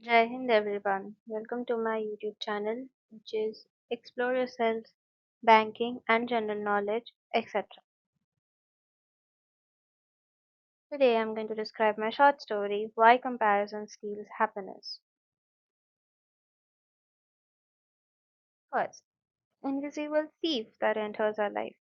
Jai Hind everyone. Welcome to my YouTube channel, which is Explore Yourself, Banking and General Knowledge, etc. Today I'm going to describe my short story, Why Comparison Steals Happiness. First, invisible thief that enters our life.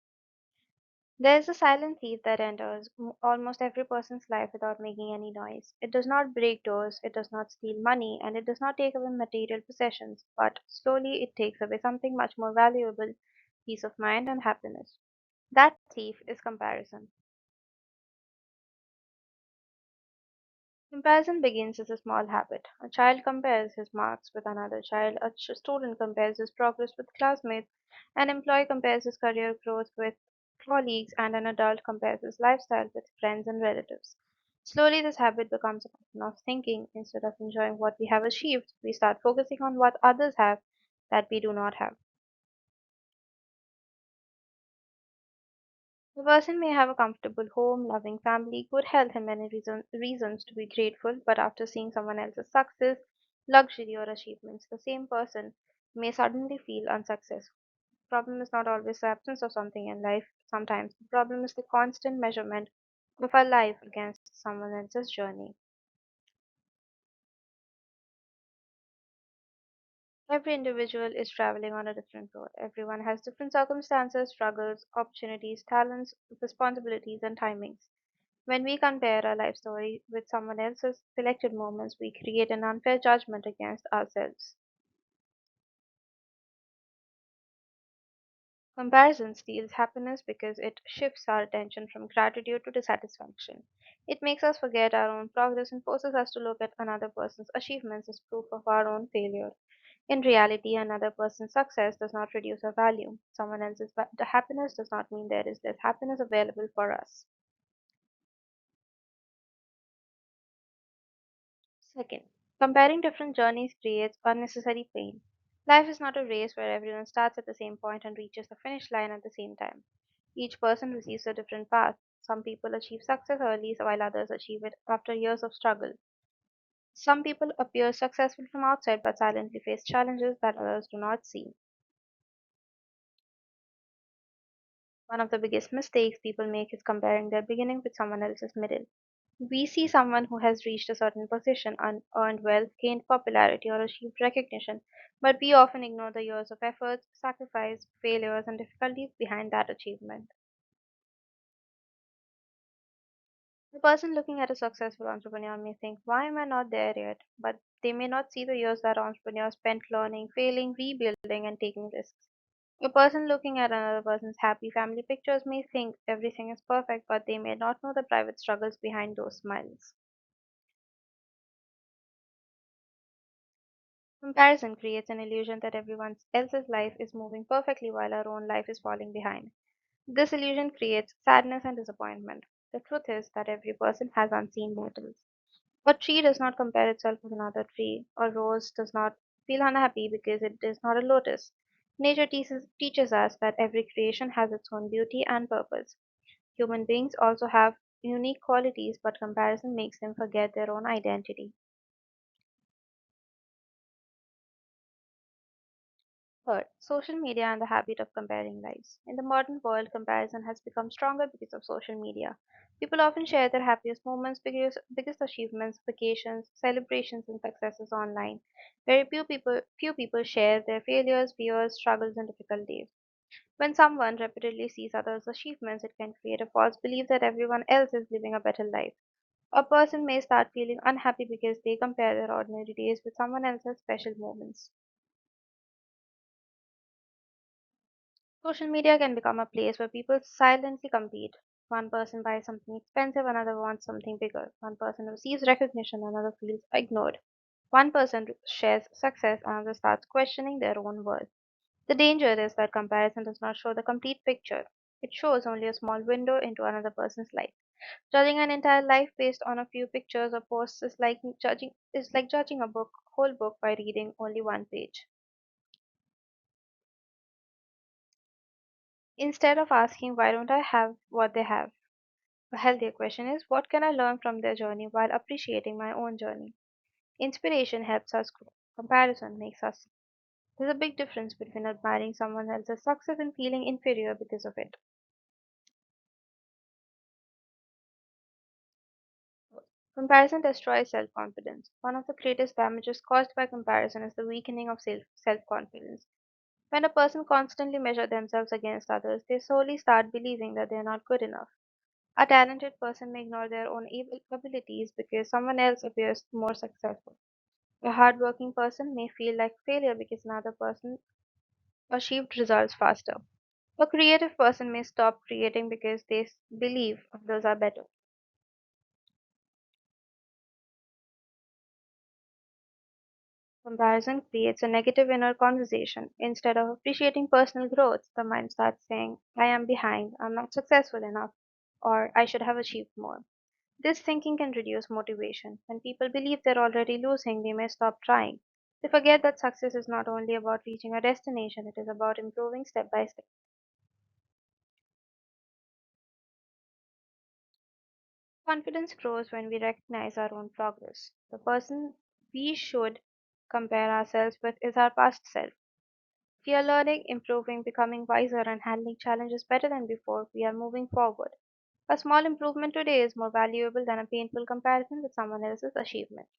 There is a silent thief that enters almost every person's life without making any noise. It does not break doors, it does not steal money, and it does not take away material possessions, but slowly it takes away something much more valuable, peace of mind and happiness. That thief is comparison. Comparison begins as a small habit. A child compares his marks with another child, a student compares his progress with classmates, an employee compares his career growth with colleagues, and an adult compares his lifestyle with friends and relatives. Slowly, this habit becomes a pattern of thinking. Instead of enjoying what we have achieved, we start focusing on what others have that we do not have. The person may have a comfortable home, loving family, good health, and many reasons to be grateful, but after seeing someone else's success, luxury, or achievements, the same person may suddenly feel unsuccessful. The problem is not always the absence of something in life. Sometimes the problem is the constant measurement of our life against someone else's journey. Every individual is traveling on a different road. Everyone has different circumstances, struggles, opportunities, talents, responsibilities, and timings. When we compare our life story with someone else's selected moments, we create an unfair judgment against ourselves. Comparison steals happiness because it shifts our attention from gratitude to dissatisfaction. It makes us forget our own progress and forces us to look at another person's achievements as proof of our own failure. In reality, another person's success does not reduce our value. Someone else's happiness does not mean there is less happiness available for us. Second, comparing different journeys creates unnecessary pain. Life is not a race where everyone starts at the same point and reaches the finish line at the same time. Each person receives a different path. Some people achieve success early while others achieve it after years of struggle. Some people appear successful from outside but silently face challenges that others do not see. One of the biggest mistakes people make is comparing their beginning with someone else's middle. We see someone who has reached a certain position, earned wealth, gained popularity, or achieved recognition, but we often ignore the years of efforts, sacrifice, failures, and difficulties behind that achievement. The person looking at a successful entrepreneur may think, why am I not there yet? But they may not see the years that entrepreneurs spent learning, failing, rebuilding, and taking risks. A person looking at another person's happy family pictures may think everything is perfect, but they may not know the private struggles behind those smiles. Comparison creates an illusion that everyone else's life is moving perfectly while our own life is falling behind. This illusion creates sadness and disappointment. The truth is that every person has unseen battles. A tree does not compare itself with another tree. A rose does not feel unhappy because it is not a lotus. Nature teaches us that every creation has its own beauty and purpose. Human beings also have unique qualities, but comparison makes them forget their own identity. Third, social media and the habit of comparing lives. In the modern world, comparison has become stronger because of social media. People often share their happiest moments, biggest achievements, vacations, celebrations, and successes online. Very few people share their failures, fears, struggles, and difficult days. When someone repeatedly sees others' achievements, it can create a false belief that everyone else is living a better life. A person may start feeling unhappy because they compare their ordinary days with someone else's special moments. Social media can become a place where people silently compete. One person buys something expensive, another wants something bigger. One person receives recognition, another feels ignored. One person shares success, another starts questioning their own worth. The danger is that comparison does not show the complete picture. It shows only a small window into another person's life. Judging an entire life based on a few pictures or posts is like judging a whole book by reading only one page. Instead of asking why don't I have what they have, a healthier question is what can I learn from their journey while appreciating my own journey? Inspiration helps us grow. Comparison makes us. There's a big difference between admiring someone else's success and feeling inferior because of it. Comparison destroys self confidence. One of the greatest damages caused by comparison is the weakening of self confidence. When a person constantly measures themselves against others, they slowly start believing that they are not good enough. A talented person may ignore their own abilities because someone else appears more successful. A hardworking person may feel like failure because another person achieved results faster. A creative person may stop creating because they believe others are better. Comparison creates a negative inner conversation. Instead of appreciating personal growth, the mind starts saying, I am behind, I'm not successful enough, or I should have achieved more. This thinking can reduce motivation. When people believe they're already losing, they may stop trying. They forget that success is not only about reaching a destination, it is about improving step by step. Confidence grows when we recognize our own progress. The person we should compare ourselves with is our past self. We are learning, improving, becoming wiser, and handling challenges better than before. We are moving forward. A small improvement today is more valuable than a painful comparison with someone else's achievement.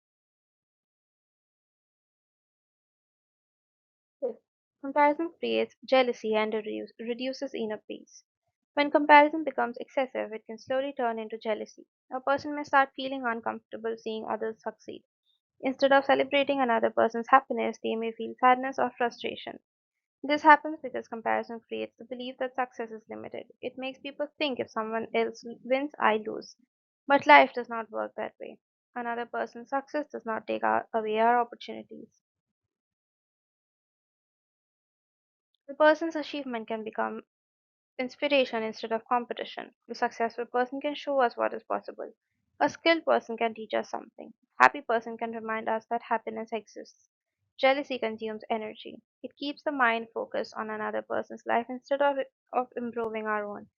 Fifth, comparison creates jealousy and reduces inner peace. When comparison becomes excessive, it can slowly turn into jealousy. A person may start feeling uncomfortable seeing others succeed. Instead of celebrating another person's happiness, they may feel sadness or frustration. This happens because comparison creates the belief that success is limited. It makes people think if someone else wins, I lose. But life does not work that way. Another person's success does not take away our opportunities. The person's achievement can become inspiration instead of competition. A successful person can show us what is possible. A skilled person can teach us something. A happy person can remind us that happiness exists. Jealousy consumes energy. It keeps the mind focused on another person's life instead of improving our own.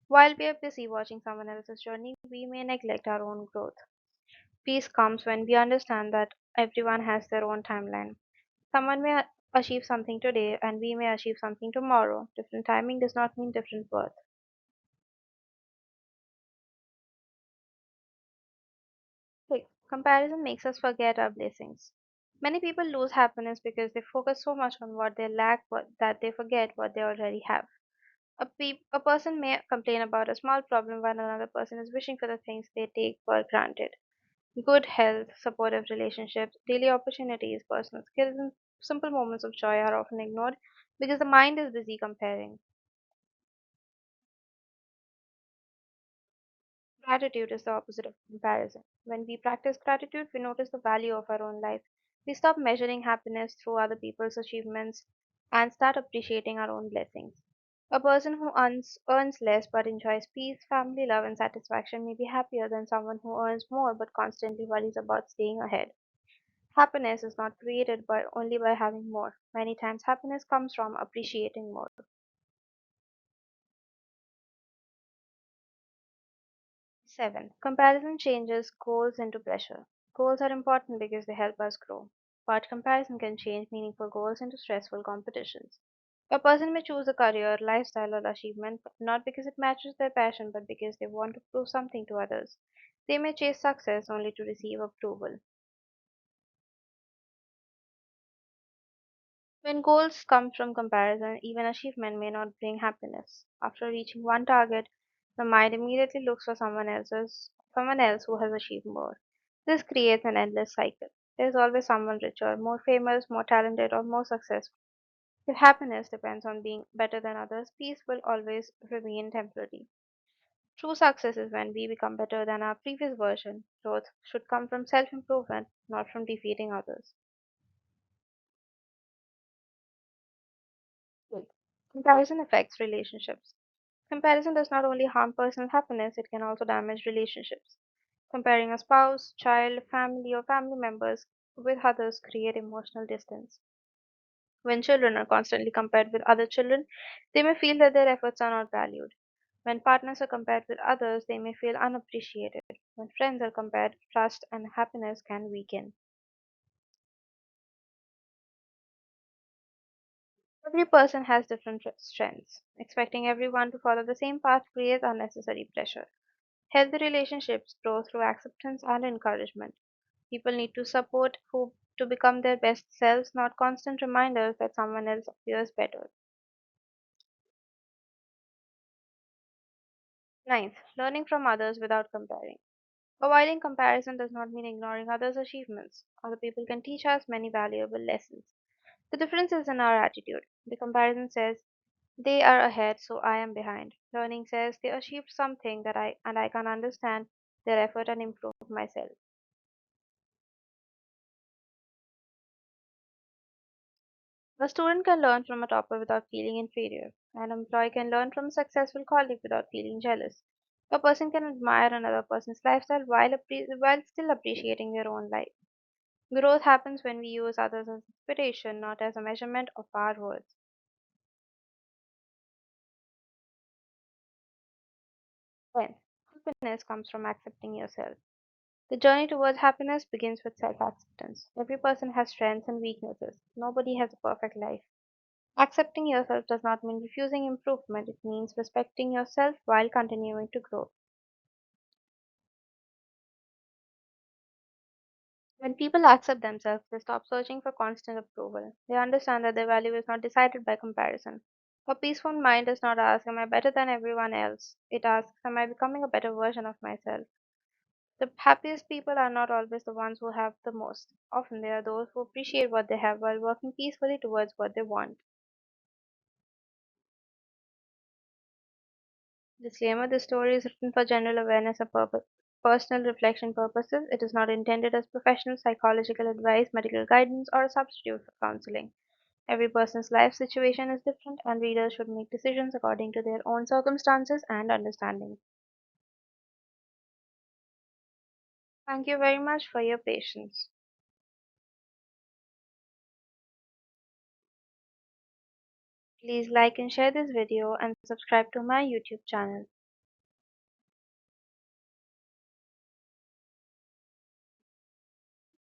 While we are busy watching someone else's journey, we may neglect our own growth. Peace comes when we understand that everyone has their own timeline. Someone may achieve something today and we may achieve something tomorrow. Different timing does not mean different worth. Like, comparison makes us forget our blessings. Many people lose happiness because they focus so much on what they lack that they forget what they already have. A person may complain about a small problem while another person is wishing for the things they take for granted. Good health, supportive relationships, daily opportunities, personal skills, and simple moments of joy are often ignored because the mind is busy comparing. Gratitude is the opposite of comparison. When we practice gratitude, we notice the value of our own life. We stop measuring happiness through other people's achievements and start appreciating our own blessings. A person who earns less but enjoys peace, family love, and satisfaction may be happier than someone who earns more but constantly worries about staying ahead. Happiness is not created by only by having more. Many times happiness comes from appreciating more. 7. Comparison changes goals into pressure. Goals are important because they help us grow, but comparison can change meaningful goals into stressful competitions. A person may choose a career, lifestyle, or achievement not because it matches their passion but because they want to prove something to others. They may chase success only to receive approval. When goals come from comparison, even achievement may not bring happiness. After reaching one target, the mind immediately looks for someone else who has achieved more. This creates an endless cycle. There is always someone richer, more famous, more talented, or more successful. If happiness depends on being better than others, peace will always remain temporary. True success is when we become better than our previous version. Growth should come from self improvement, not from defeating others. Eight. Comparison affects relationships. Comparison does not only harm personal happiness, it can also damage relationships. Comparing a spouse, child, family, or family members with others create emotional distance. When children are constantly compared with other children, they may feel that their efforts are not valued. When partners are compared with others, they may feel unappreciated. When friends are compared, trust and happiness can weaken. Every person has different strengths. Expecting everyone to follow the same path creates unnecessary pressure. Healthy relationships grow through acceptance and encouragement. People need to support who to become their best selves, not constant reminders that someone else appears better. Ninth, learning from others without comparing. Avoiding comparison does not mean ignoring others' achievements. Other people can teach us many valuable lessons. The difference is in our attitude. The comparison says, they are ahead, so I am behind. Learning says they achieved something that I can understand their effort and improve myself. A student can learn from a topper without feeling inferior. An employee can learn from a successful colleague without feeling jealous. A person can admire another person's lifestyle while still appreciating their own life. Growth happens when we use others as inspiration, not as a measurement of our worth. 10. Happiness comes from accepting yourself. The journey towards happiness begins with self acceptance. Every person has strengths and weaknesses. Nobody has a perfect life. Accepting yourself does not mean refusing improvement, it means respecting yourself while continuing to grow. When people accept themselves, they stop searching for constant approval. They understand that their value is not decided by comparison. A peaceful mind does not ask, am I better than everyone else? It asks, am I becoming a better version of myself? The happiest people are not always the ones who have the most. Often they are those who appreciate what they have while working peacefully towards what they want. Disclaimer: this story is written for general awareness and personal reflection purposes. It is not intended as professional psychological advice, medical guidance, or a substitute for counseling. Every person's life situation is different, and readers should make decisions according to their own circumstances and understanding. Thank you very much for your patience. Please like and share this video and subscribe to my YouTube channel.